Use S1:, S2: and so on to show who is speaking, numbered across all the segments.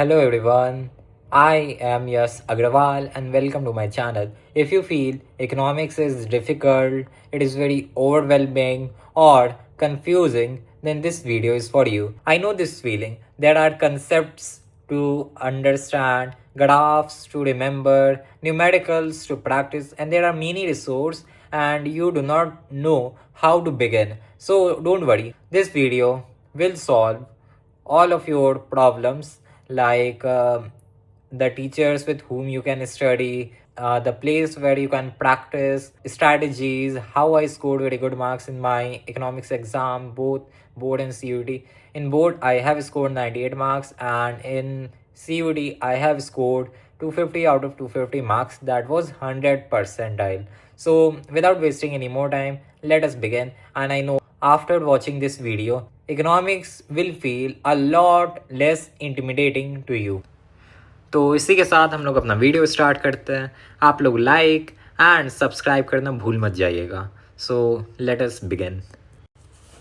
S1: Hello everyone, I am Yas Agrawal and welcome to my channel. If you feel economics is difficult, it is very overwhelming or confusing, then this video is for you. I know this feeling. There are concepts to understand, graphs to remember, numericals to practice, and there are many resources and you do not know how to begin. So don't worry, this video will solve all of your problems like the teachers with whom you can study, the place where you can practice strategies, how I scored very good marks in my economics exam, both board and CUT. In board I have scored 98 marks and in CUT I have scored 250 out of 250 marks. That was 100 percentile. So without wasting any more time, let us begin. And I know after watching this video, economics will feel a lot less intimidating to you. तो इसी के साथ हम लोग अपना video start करते हैं. आप लोग लाइक एंड सब्सक्राइब करना भूल मत जाइएगा. So let us begin.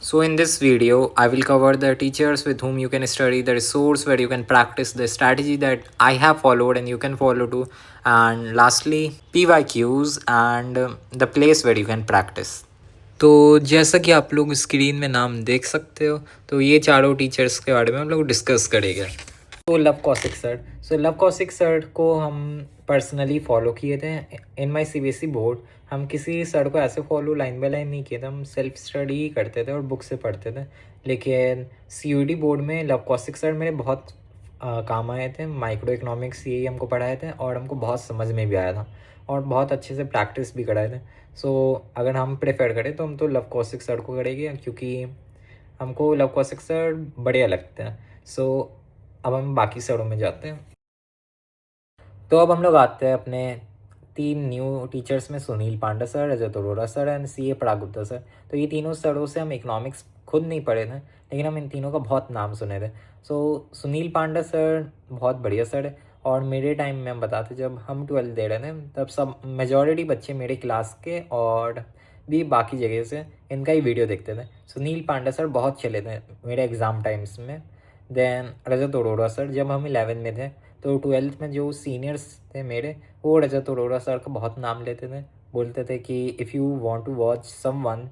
S1: So in this video, I will cover the teachers with whom you can study, the resource where you can practice, the strategy that I have followed and you can follow too, and lastly PYQs and the place where you can practice. तो जैसा कि आप लोग screen में नाम देख सकते हो, तो ये चारों टीचर्स के बारे में हम लोग डिस्कस करेंगे. तो love Kaushik sir. So love Kaushik sir को हम पर्सनली फॉलो किए थे इन माई CBSE बोर्ड. हम किसी सर को ऐसे फॉलो लाइन बाय लाइन नहीं किए थे, हम सेल्फ स्टडी ही करते थे और बुक से पढ़ते थे. लेकिन CUT बोर्ड में लव कौशिक सर मेरे बहुत काम आए थे. माइक्रो इकोनॉमिक्स यही हमको पढ़ाए थे और हमको बहुत समझ में भी आया था और बहुत अच्छे से प्रैक्टिस भी कराए थे. सो अगर हम प्रेफर करें तो हम तो लव कौशिक सर को करेंगे क्योंकि हमको लव कौशिक सर बढ़िया लगते हैं. सो अब हम बाकी सरों में जाते हैं. तो अब हम लोग आते हैं अपने 3 न्यू टीचर्स में. Sunil Panda sir, Rajat Arora sir and CA Parag Gupta sir. तो ये तीनों सरों से हम इकोनॉमिक्स खुद नहीं पढ़े थे, लेकिन हम इन तीनों का बहुत नाम सुने थे. सो सुनील पांडा सर बहुत बढ़िया सर है और मेरे टाइम में हम बताते जब हम 12th दे रहे थे तब सब मेजॉरिटी बच्चे मेरे क्लास के और भी बाकी जगह से इनका ही वीडियो देखते थे. सुनील पांडा सर बहुत चले थे मेरे एग्ज़ाम टाइम्स में. देन रजत अरोड़ा सर, जब हम 11 में थे तो 12th में जो सीनियर्स थे मेरे, वो रजत अरोड़ा सर का बहुत नाम लेते थे. बोलते थे कि if you want to watch someone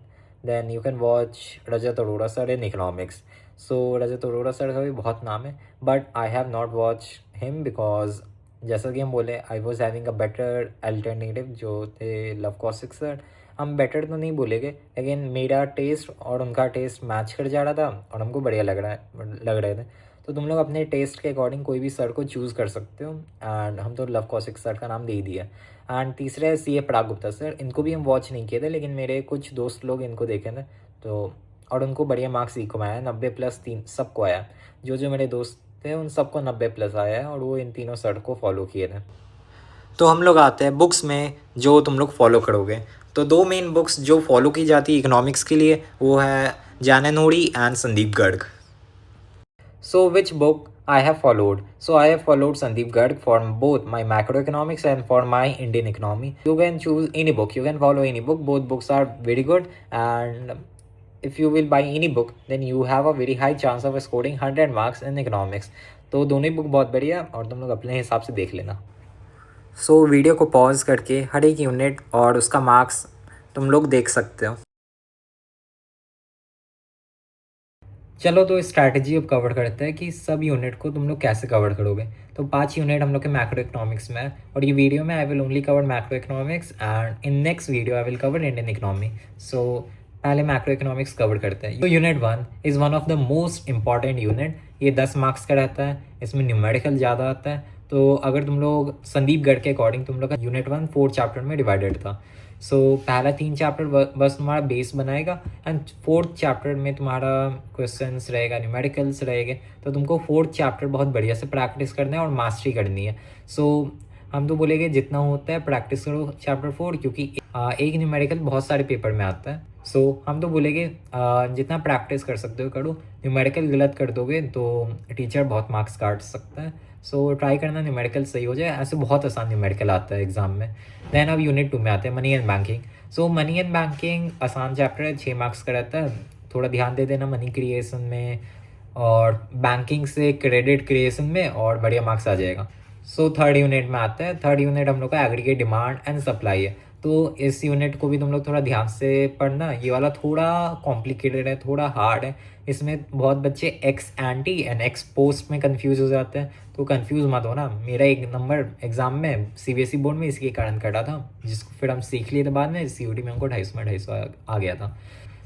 S1: then you can watch Rajat Arora sir in economics. So Rajat Arora sir का भी बहुत नाम है but I have not watch him because जैसा कि हम बोले I was having a better alternative जो थे लव कौशिक सर. हम बेटर तो नहीं बोलेंगे लेकिन मेरा टेस्ट और उनका टेस्ट मैच कर जा रहा था और हमको बढ़िया लग रहे थे. तो तुम लोग अपने टेस्ट के अकॉर्डिंग कोई भी सर को चूज़ कर सकते हो एंड हम तो लव कौशिक सर का नाम दे ही दिया. एंड तीसरे है CA परागुप्ता सर. इनको भी हम वॉच नहीं किए थे लेकिन मेरे कुछ दोस्त लोग इनको देखे थे तो और उनको बढ़िया मार्क्स इको आया, 90+3 सबको आया. जो मेरे दोस्त थे उन सबको 90+ आया है और वो इन तीनों सर को फॉलो किए थे. तो हम लोग आते हैं बुक्स में जो तुम लोग फॉलो करोगे. तो 2 मेन बुक्स जो फॉलो की जाती है इकोनॉमिक्स के लिए वो है जाननोरी and Sandeep Garg. So which book I have followed? So I have followed Sandeep Garg for both my macroeconomics and for my Indian economy. You can choose any book. You can follow any book. Both books are very good and if you will buy any book then you have a very high chance of scoring 100 marks in economics. तो दोनों ही book बहुत बढ़िया और तुम लोग अपने हिसाब से देख लेना. सो वीडियो को पॉज करके हर एक यूनिट और उसका मार्क्स तुम लोग देख सकते हो. चलो तो स्ट्रैटेजी अब कवर करते हैं कि सब यूनिट को तुम लोग कैसे कवर करोगे. तो 5 यूनिट हम लोग के मैक्रो इकोनॉमिक्स में है और ये वीडियो में I will only cover macro economics and in next video I will cover Indian economy. So पहले मैक्रो इकोनॉमिक्स कवर करते हैं. तो unit 1 is one of the most important unit. ये 10 मार्क्स का रहता है, इसमें न्यूमेरिकल ज़्यादा आता है. तो अगर तुम लोग संदीप गर्ग के अकॉर्डिंग तुम लोग का यूनिट 1 4 चैप्टर में डिवाइडेड था. सो पहला 3 चैप्टर बस तुम्हारा बेस बनाएगा एंड 4th चैप्टर में तुम्हारा क्वेश्चंस रहेगा, न्यूमेरिकल्स रहेंगे. तो तुमको 4th चैप्टर बहुत बढ़िया से प्रैक्टिस करना है और मास्टरी करनी है. सो हम तो बोलेंगे जितना होता है प्रैक्टिस करो चैप्टर 4 क्योंकि एक न्यूमेरिकल बहुत सारे पेपर में आता है. सो हम तो बोलेंगे जितना प्रैक्टिस कर सकते हो करो. न्यूमेरिकल गलत कर दोगे तो टीचर बहुत मार्क्स काट सकता है. सो ट्राई करना न्यूमेरिकल सही हो जाए. ऐसे बहुत आसान न्यूमेरिकल आता है एग्जाम में. देन अब यूनिट 2 में आते हैं money and banking. So money and banking आसान चैप्टर है, 6 मार्क्स का रहता है. थोड़ा ध्यान दे देना मनी क्रिएशन में और बैंकिंग से क्रेडिट क्रिएशन में और बढ़िया मार्क्स आ जाएगा। सो थर्ड यूनिट में आता है। थर्ड यूनिट हम लोग का एग्रीगेट डिमांड एंड सप्लाई है। तो इस यूनिट को भी तुम लोग थोड़ा ध्यान से पढ़ना। ये वाला थोड़ा कॉम्प्लिकेटेड है, थोड़ा हार्ड है। इसमें बहुत बच्चे x anti and x post में कंफ्यूज हो जाते हैं, तो कंफ्यूज मत हो ना। मेरा एक नंबर एग्जाम में सीबीएसई बोर्ड में इसके कारण कटा था, जिसको फिर हम सीख लिए थे बाद में। सीयूटी में हमको 250 आ गया था।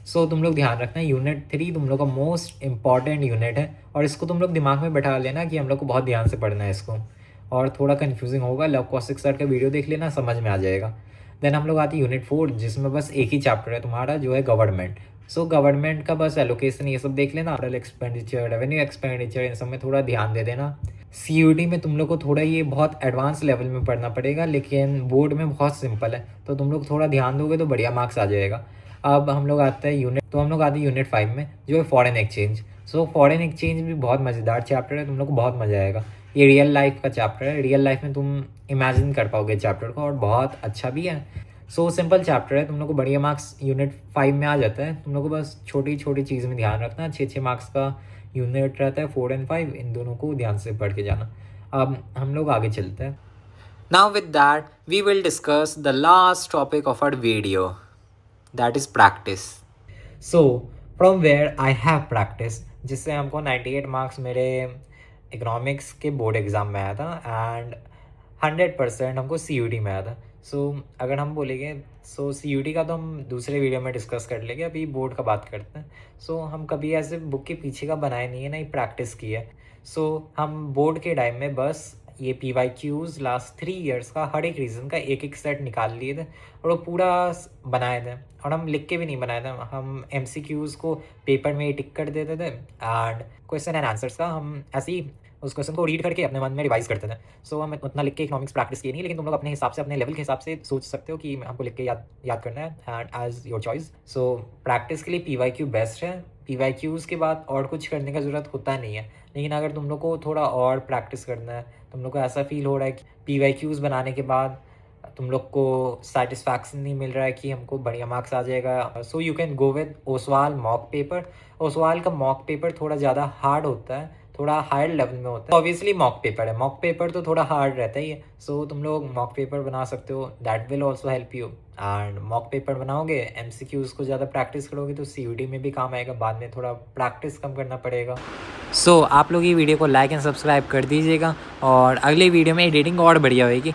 S1: सो तुम लोग ध्यान रखना, यूनिट 3 तुम लोग का मोस्ट इंपॉर्टेंट यूनिट है, और इसको तुम लोग दिमाग में बैठा लेना कि हम लोग को बहुत ध्यान से पढ़ना है इसको। और थोड़ा कन्फ्यूजिंग होगा, लव कौशिक सर का वीडियो देख लेना, समझ में आ जाएगा। देन हम लोग आती है यूनिट 4, जिसमें बस एक ही चैप्टर है तुम्हारा, जो है गवर्नमेंट। सो गवर्नमेंट का बस एलोकेशन ये सब देख लेना, टोटल एक्सपेंडिचर, रेवेन्यू एक्सपेंडिचर, इन सब में थोड़ा ध्यान दे देना। सीयूटी में तुम लोग को थोड़ा ये बहुत एडवांस लेवल में पढ़ना पड़ेगा, लेकिन बोर्ड में बहुत सिंपल है, तो तुम लोग थोड़ा ध्यान दोगे तो बढ़िया मार्क्स आ जाएगा। अब हम लोग आते हैं यूनिट 5 में, जो है foreign exchange. So foreign exchange भी बहुत मज़ेदार चैप्टर है, तुम लोग को बहुत मज़ा आएगा। ये रियल लाइफ का चैप्टर है, रियल लाइफ में तुम इमेजिन कर पाओगे चैप्टर को, और बहुत अच्छा भी है। सो सिंपल चैप्टर है, तुम लोग को बढ़िया मार्क्स यूनिट 5 में आ जाता है। तुम लोग को बस छोटी छोटी चीज़ में ध्यान रखना। 6 मार्क्स का यूनिट रहता है, 4 और 5, इन दोनों को ध्यान से पढ़ के जाना। अब हम लोग आगे चलते हैं। Now with that, we will discuss the last topic of our video, that is practice. So from where I have practice, जिससे हमको 98 मार्क्स मेरे इकोनॉमिक्स के बोर्ड एग्ज़ाम में आया था, एंड 100% हमको CUT में आया था। सो अगर हम बोलेंगे, सो CUT का तो हम दूसरे वीडियो में डिस्कस कर लेंगे, अभी बोर्ड का बात करते हैं। सो हम कभी ऐसे बुक के पीछे का बनाए नहीं है, ना ही प्रैक्टिस की है। सो हम बोर्ड के टाइम में बस ये PYQs लास्ट 3 ईयर्स का हर एक रीज़न का एक एक सेट निकाल लिए थे, और वो पूरा बनाए थे। और हम लिख के भी नहीं बनाए थे, हम MCQs को पेपर में ही टिक कर देते थे, एंड क्वेश्चन एंड आंसर्स का हम ऐसे ही उस क्वेश्चन को रीड करके अपने मन में रिवाइज करते थे। सो हम उतना लिख के इकोनॉमिक्स प्रैक्टिस की नहीं, लेकिन तुम लोग अपने हिसाब से, अपने लेवल के हिसाब से सोच सकते हो कि हमको लिख के याद करना है, and as your choice. So practice के लिए PYQ बेस्ट है। PYQs के बाद और कुछ करने का ज़रूरत होता नहीं है, लेकिन अगर तुम लोग को थोड़ा और प्रैक्टिस करना है, तुम लोग को ऐसा फील हो रहा है कि PYQs बनाने के बाद तुम लोग को सेटिस्फैक्शन नहीं मिल रहा है कि हमको बढ़िया मार्क्स आ जाएगा, so you can go with Oswal mock paper. Oswal का मॉक पेपर थोड़ा ज़्यादा हार्ड होता है, थोड़ा हायर लेवल में होता है। ऑब्वियसली मॉक पेपर है, मॉक पेपर तो थोड़ा हार्ड रहता ही है। सो तुम लोग मॉक पेपर बना सकते हो, that will also help you. And mock paper बनाओगे, MCQs को ज़्यादा प्रैक्टिस करोगे तो CUT में भी काम आएगा, बाद में थोड़ा प्रैक्टिस कम करना पड़ेगा। सो आप लोग ये वीडियो को लाइक एंड सब्सक्राइब कर दीजिएगा, और अगले वीडियो में एडिटिंग और बढ़िया होगी।